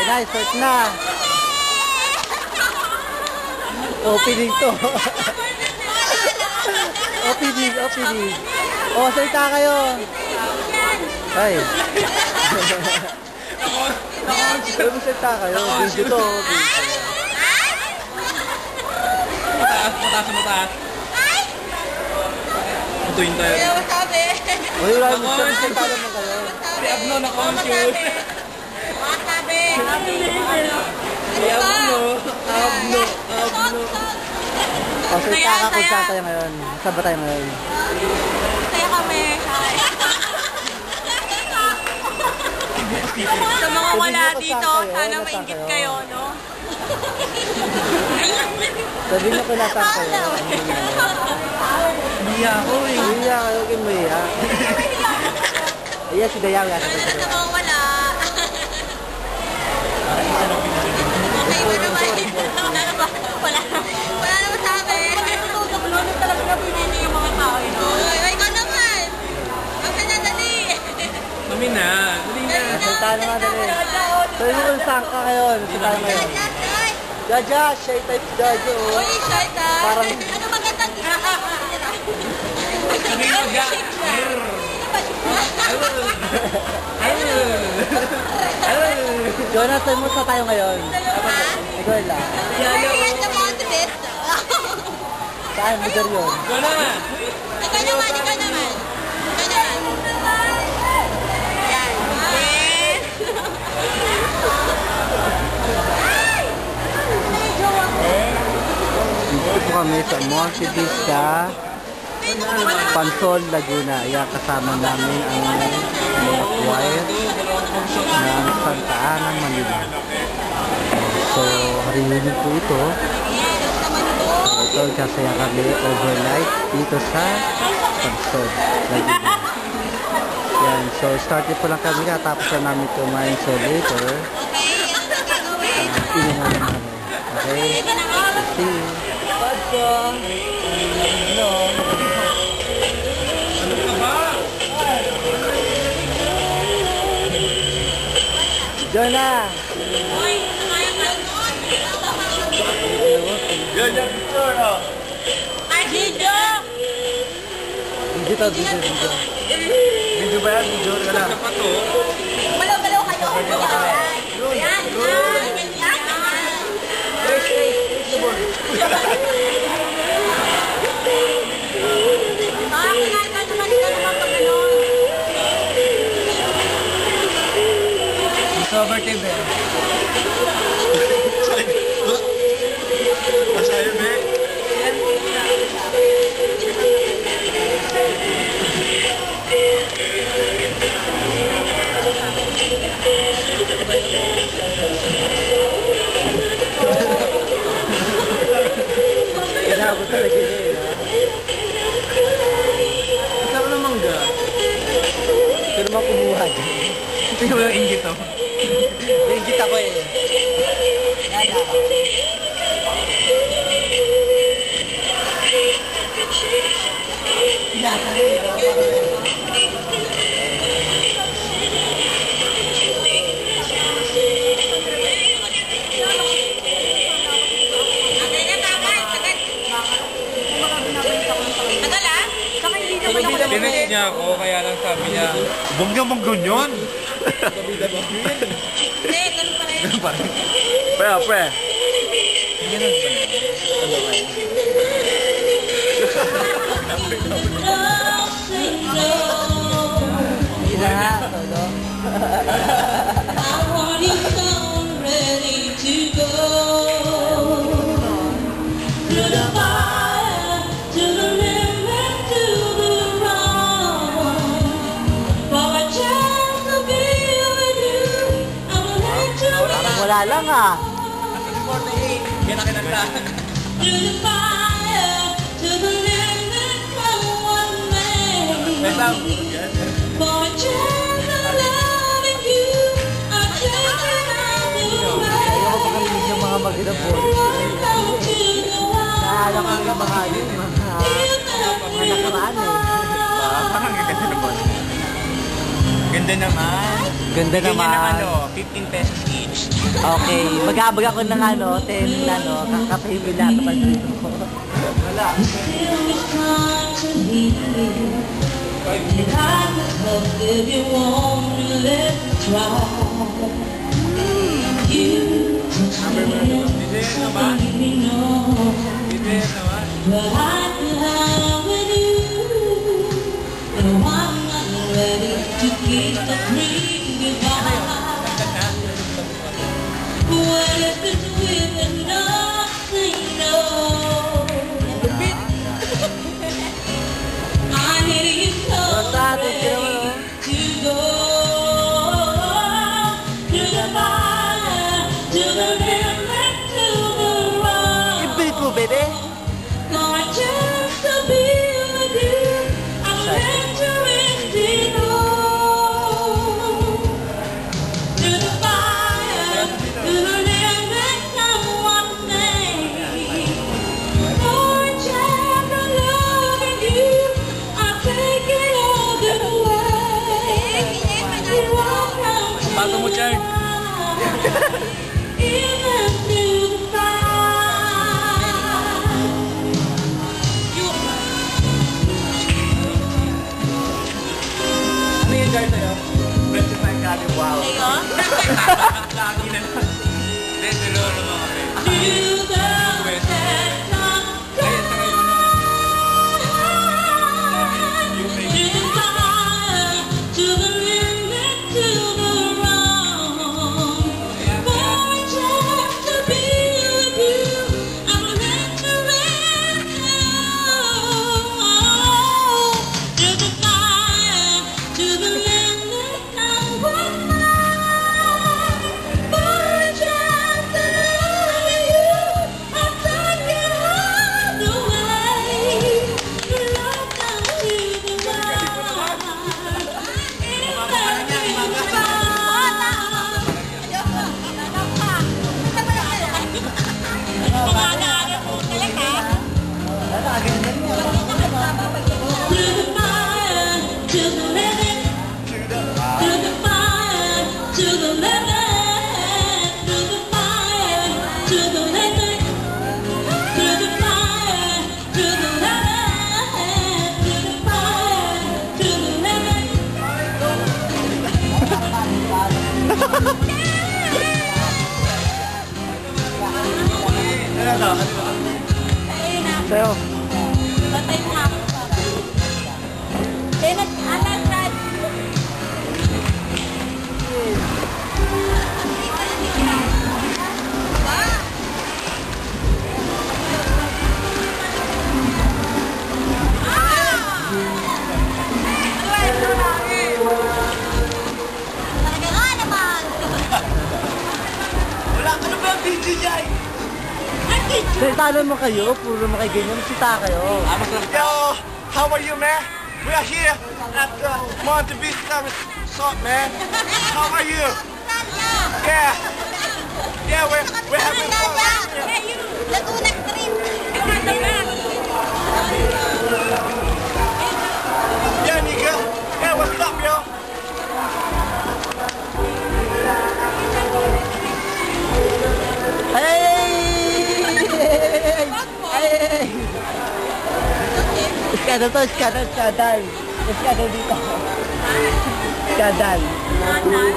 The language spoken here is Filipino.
nice. Start na. Opening to. Opening. O, salita kayo. Ay. Salita kayo. Video to. Mataas. Tutuin tayo. Uy, wala mo salita naman kayo. Si Abno na-confuse. Si Abno. O, salita ka kung saan tayo ngayon. Saan ba tayo ngayon? Saya kami. Sa mga wala dito, sana mainggit kayo, no? Sabi niyo kung nasaan kayo. Hindi ako eh. Hindi kayo kinmaya. Ayan si Dayaw yan. Sa mga wala. Okay ba naman? Wala naman sa amin. Nagtutulog talaga na pinili yung mga tao. Ikaw naman. Bakit na dali? Dali na. Salita na nga dali. Sabi niyo kung saan ka ngayon. Salita na ngayon. Jaja, shy type si Jaja. Uy, shy type. Parang... Ano magandang Sabi mo ga. Jonathan, mo sa tayo ngayon. Ikaw lang. Yes, the motivate. Saan mo yun? Go na. Ikaw naman. Yan. Yes. Dito po kami sa Monte Vista, Pansol, Laguna. Ayan, kasama namin ang mga choir ng Santa Ana, Manila. So, reunion po ito. Ito, kasaya kami overnight dito sa Pansol, Laguna. Yan, so started po lang kami, tapos na namin kumain. So later, inuman naman kami. Okay? See you. No. Jonah! Yan, picture, oh. Video! Video. Video ba yan? Video ka lang. Balaw-balaw kayo. Yan. Cover TV. Masaya ba? Kinabot talaga niya eh. Masarap na mangga. Pero makumuha dyan. Tingnan mo yung inggit, oh. Ingit ako eh. Tinig niya ako, kaya lang sabi niya, huwag niya mangganyan. Hindi, ganun pa rin. Ganun pa rin. Pre. Ganun pa rin. Hindi na, solo. Parang wala lang ah. Yan ang kinagla. Wait lang. Ayaw ko kami yung mga mag-inabot. Naalala ko yung mga nakaraan eh. Parang ganyan naman. Ganda naman. Ganda Bigyan niya ng naman. ano, 15 pesos each. Okay, mag-aabag ako ng 10 kakatayin mo lahat ng dito. Wala. Bigyan naman. Bigyan naman. But I can have with you, and I'm not ready to keep the dream goodbye. What if it's with and nothing, no? I need you so ready to go to the fire, to the limit, to the road. Ibig mo, bebe? My chance to be with you, I'm venturing deep to the fire, to the limit, come one day. For a chance of loving you, I'll take it all the way. You won't come to Bago mo, Chard. even to the fire. Ano yung Chard sa'yo? Beses na yung gabi, wow. Sa'yo? Lagi na lang. Hindi, dalawa naman kami. You the best Kaya sa ngayon, to the fire, to the limit, to the wrong. For a chance to be with you, I'm venturing to the fire, to the limit, I'm one more. For a chance to love you, I'll take it all the way. Your love comes to the fire. Sa'yo. Patay mo ako. Anak, Brad. Talaga nga naman. wala ka na ba ang video dyan? Salita mo kayo, puro mo kayo ganyan, sita kayo. Yo, how are you, man? We are here at Monte Vista Resort, man. How are you? Yeah. Yeah, we're having fun. Laguna Street. Yeah, nigga. Yeah, what's up, yo? Hey! Skandal to, skandal, skandal. Skandal dito. Skandal. Skandal?